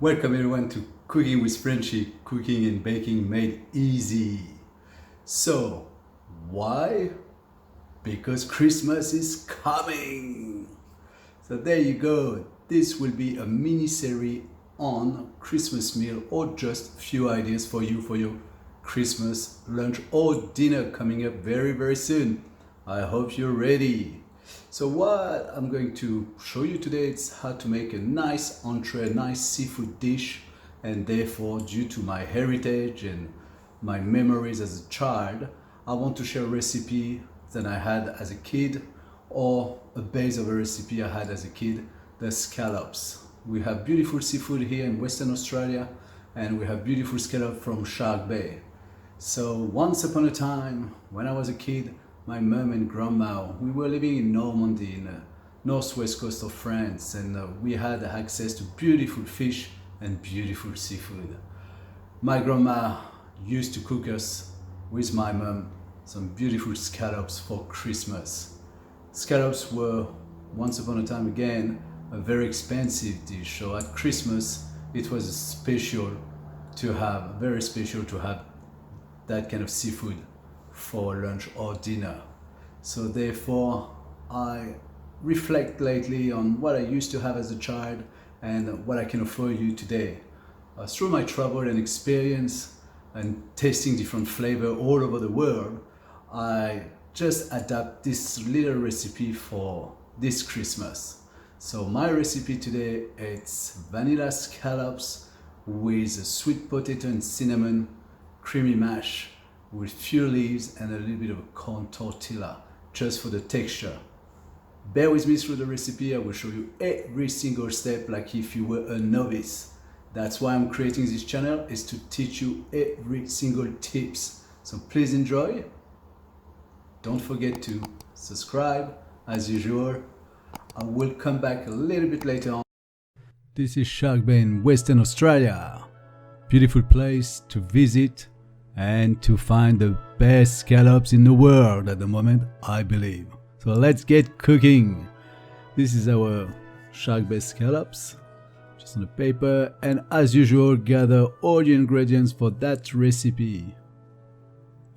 Welcome everyone to Cooking with Frenchy, cooking and baking made easy. So, why? Because Christmas is coming. So there you go. This will be a mini series on Christmas meal or just a few ideas for you for your Christmas lunch or dinner coming up very soon. I hope you're ready. So what I'm going to show you today is how to make a nice entree, a nice seafood dish, and therefore due to my heritage and my memories as a child, I want to share a recipe that I had as a kid or a base of a recipe I had as a kid, the scallops. We have beautiful seafood here in Western Australia and we have beautiful scallops from Shark Bay. So once upon a time, when I was a kid, my mom and grandma, we were living in Normandy in the northwest coast of France, and we had access to beautiful fish and beautiful seafood. My grandma used to cook us with my mom some beautiful scallops for Christmas. Scallops were once upon a time again a very expensive dish, so at Christmas it was very special to have that kind of seafood for lunch or dinner. So therefore I reflect lately on what I used to have as a child and what I can offer you today. Through my travel and experience and tasting different flavor all over the world, I just adapt this little recipe for this Christmas. So my recipe today, it's vanilla scallops with sweet potato and cinnamon, creamy mash, with few leaves and a little bit of a corn tortilla just for the texture. Bear with me through the recipe. I will show you every single step like if you were a novice. That's why I'm creating this channel, is to teach you every single tips. So please enjoy. Don't forget to subscribe as usual. I will come back a little bit later on. This is Shark Bay in Western Australia. Beautiful place to visit and to find the best scallops in the world at the moment, I believe. So let's get cooking. This is our Shark Bay scallops, just on the paper, and as usual gather all the ingredients for that recipe.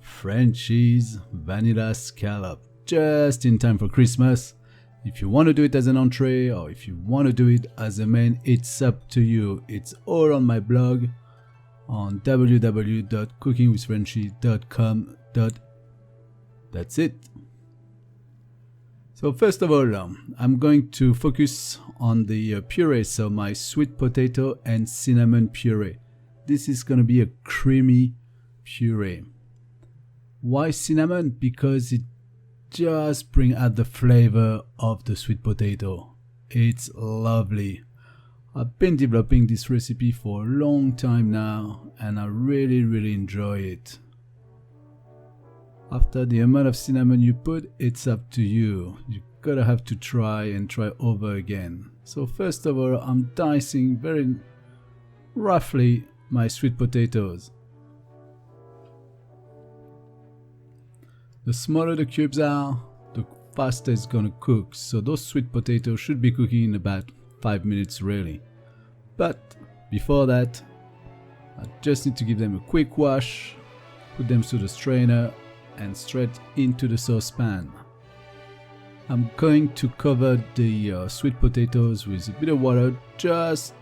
Frenchie's vanilla scallop, just in time for Christmas. If you want to do it as an entree or if you want to do it as a main, it's up to you. It's all on my blog on www.cookingwithfrenchy.com. That's it. So first of all, I'm going to focus on the puree, so my sweet potato and cinnamon puree. This is going to be a creamy puree. Why cinnamon? Because it just brings out the flavor of the sweet potato. It's lovely. I've been developing this recipe for a long time now and I really enjoy it. After the amount of cinnamon you put, it's up to you. You gotta have to try over again. So first of all, I'm dicing very roughly my sweet potatoes. The smaller the cubes are, the faster it's gonna cook. So those sweet potatoes should be cooking in about 5 minutes really. But before that, I just need to give them a quick wash, put them through the strainer and straight into the saucepan. I'm going to cover the sweet potatoes with a bit of water just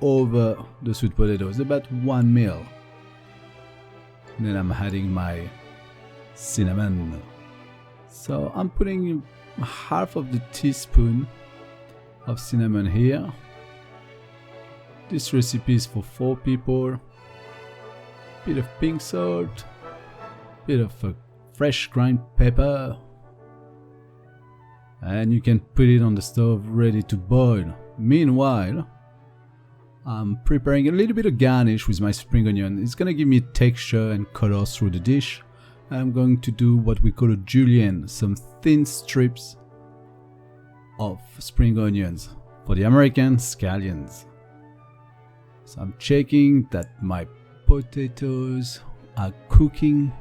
over the sweet potatoes, about 1 ml. And then I'm adding my cinnamon. So I'm putting half of the teaspoon of cinnamon here. This recipe is for 4 people. Bit of pink salt, bit of fresh ground pepper, and you can put it on the stove ready to boil. Meanwhile, I'm preparing a little bit of garnish with my spring onion. It's gonna give me texture and color through the dish. I'm going to do what we call a julienne, some thin strips of spring onions, for the American, scallions. So I'm checking that my potatoes are cooking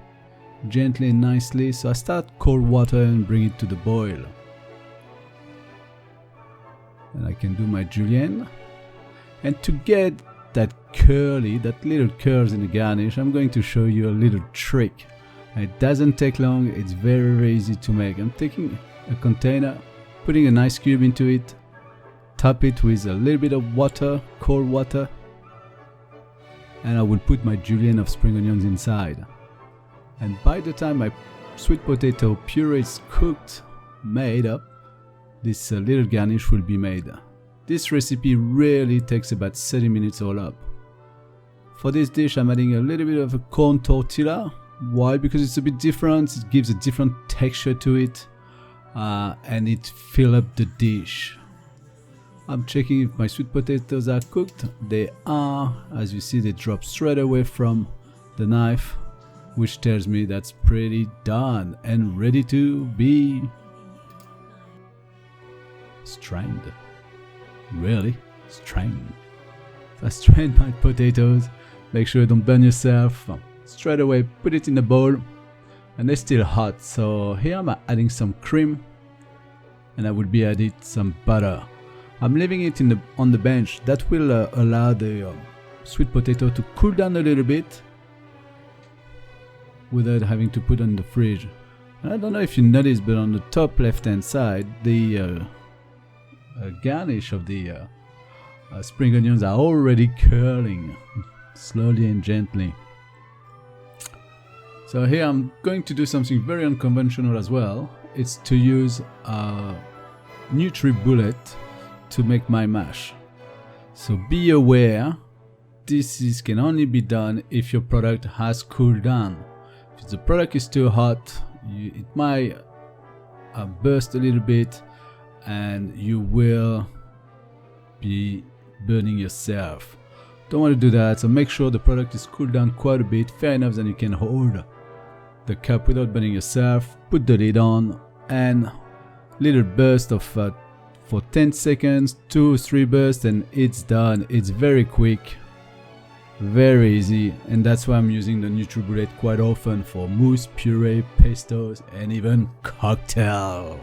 gently and nicely, so I start cold water and bring it to the boil. And I can do my julienne. And to get that curly, that little curls in the garnish, I'm going to show you a little trick. It doesn't take long, it's very, very easy to make. I'm taking a container, putting an ice cube into it, top it with a little bit of water, cold water, and I will put my julienne of spring onions inside. And by the time my sweet potato puree is cooked, made up, this little garnish will be made. This recipe really takes about 30 minutes all up. For this dish I'm adding a little bit of a corn tortilla. Why? Because it's a bit different, it gives a different texture to it, and it fills up the dish. I'm checking if my sweet potatoes are cooked. They are. As you see, they drop straight away from the knife, which tells me that's pretty done and ready to be strained. Really? Strained. So I strained my potatoes. Make sure you don't burn yourself. Straight away put it in the bowl, and they're still hot. So here I'm adding some cream, and I will be adding some butter. I'm leaving it on the bench. That will allow the sweet potato to cool down a little bit without having to put on the fridge. And I don't know if you noticed, but on the top left hand side, the garnish of the spring onions are already curling slowly and gently. So here I'm going to do something very unconventional as well. It's to use a NutriBullet to make my mash. So be aware, this can only be done if your product has cooled down. If the product is too hot, it might burst a little bit and you will be burning yourself. Don't want to do that, so make sure the product is cooled down quite a bit, fair enough that you can hold the cup without burning yourself. Put the lid on and little burst of for 10 seconds, 2-3 bursts, and it's done. It's very quick, very easy, and that's why I'm using the NutriBullet quite often for mousse, puree, pestos, and even cocktail.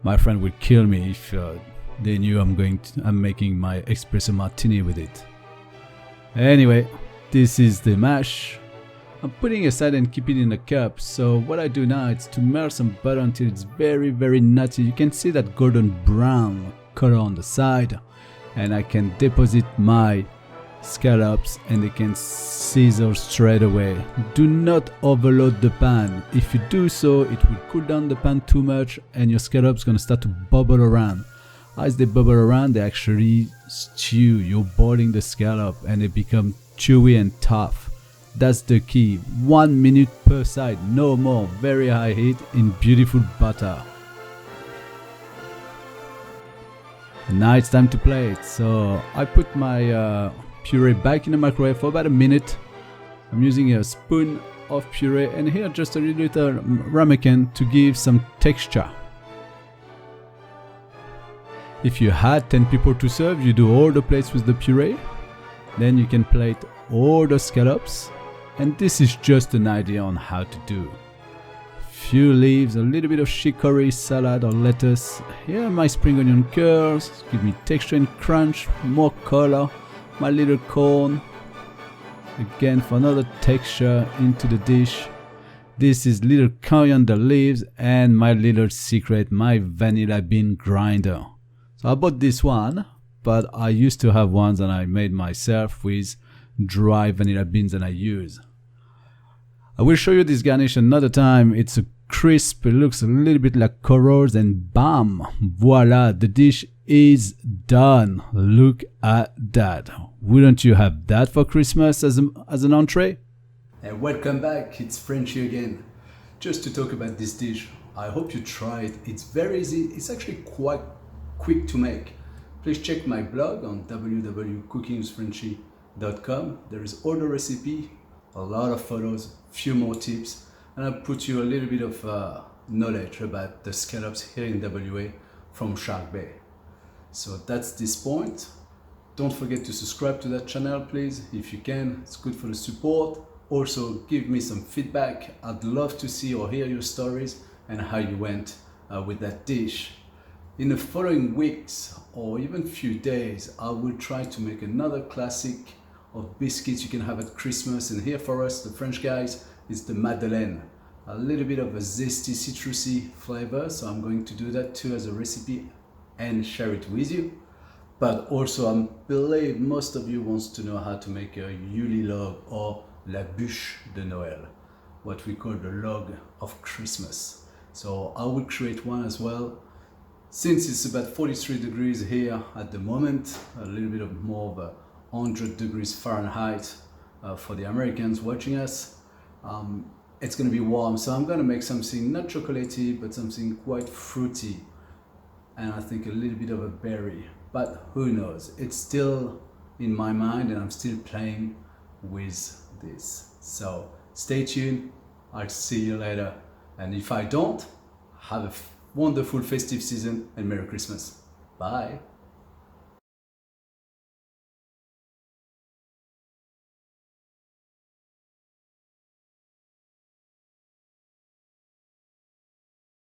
My friend would kill me if they knew I'm making my espresso martini with it. Anyway, this is the mash. I'm putting aside and keep it in a cup. So what I do now is to melt some butter until it's very, very nutty. You can see that golden brown color on the side, and I can deposit my scallops and they can sizzle straight away. Do not overload the pan. If you do so, it will cool down the pan too much and your scallops gonna start to bubble around. As they bubble around, they actually stew. You're boiling the scallop and they become chewy and tough. That's the key. 1 minute per side, no more. Very high heat in beautiful butter. And now it's time to plate. So I put my puree back in the microwave for about a minute. I'm using a spoon of puree and here just a little ramekin to give some texture. If you had 10 people to serve, you do all the plates with the puree. Then you can plate all the scallops. And this is just an idea on how to do. Few leaves, a little bit of chicory, salad or lettuce. Here are my spring onion curls, give me texture and crunch, more color. My little corn, again for another texture into the dish. This is little coriander leaves and my little secret, my vanilla bean grinder. So I bought this one, but I used to have ones and I made myself with dry vanilla beans that I use. I will show you this garnish another time. It's a crisp, it looks a little bit like corals, and bam, voila, the dish is done. Look at that. Wouldn't you have that for Christmas as an entree? And welcome back, it's Frenchy again. Just to talk about this dish, I hope you try it. It's very easy, it's actually quite quick to make. Please check my blog on www.cookingwithfrenchy.com. There is all the recipe, a lot of photos, few more tips, and I'll put you a little bit of knowledge about the scallops here in WA from Shark Bay. So that's this point. Don't forget to subscribe to that channel, please, if you can. It's good for the support. Also, give me some feedback. I'd love to see or hear your stories and how you went with that dish. In the following weeks or even few days, I will try to make another classic of biscuits you can have at Christmas. And here for us, the French guys, is the Madeleine. A little bit of a zesty, citrusy flavor. So I'm going to do that too as a recipe and share it with you. But also, I believe most of you wants to know how to make a Yule log or la bûche de Noël, what we call the log of Christmas. So I will create one as well. Since it's about 43 degrees here at the moment, a little bit of more of a 100 degrees Fahrenheit for the Americans watching us, it's going to be warm. So I'm going to make something not chocolatey, but something quite fruity. And I think a little bit of a berry. But who knows? It's still in my mind and I'm still playing with this. So stay tuned. I'll see you later. And if I don't, have a wonderful festive season and Merry Christmas. Bye.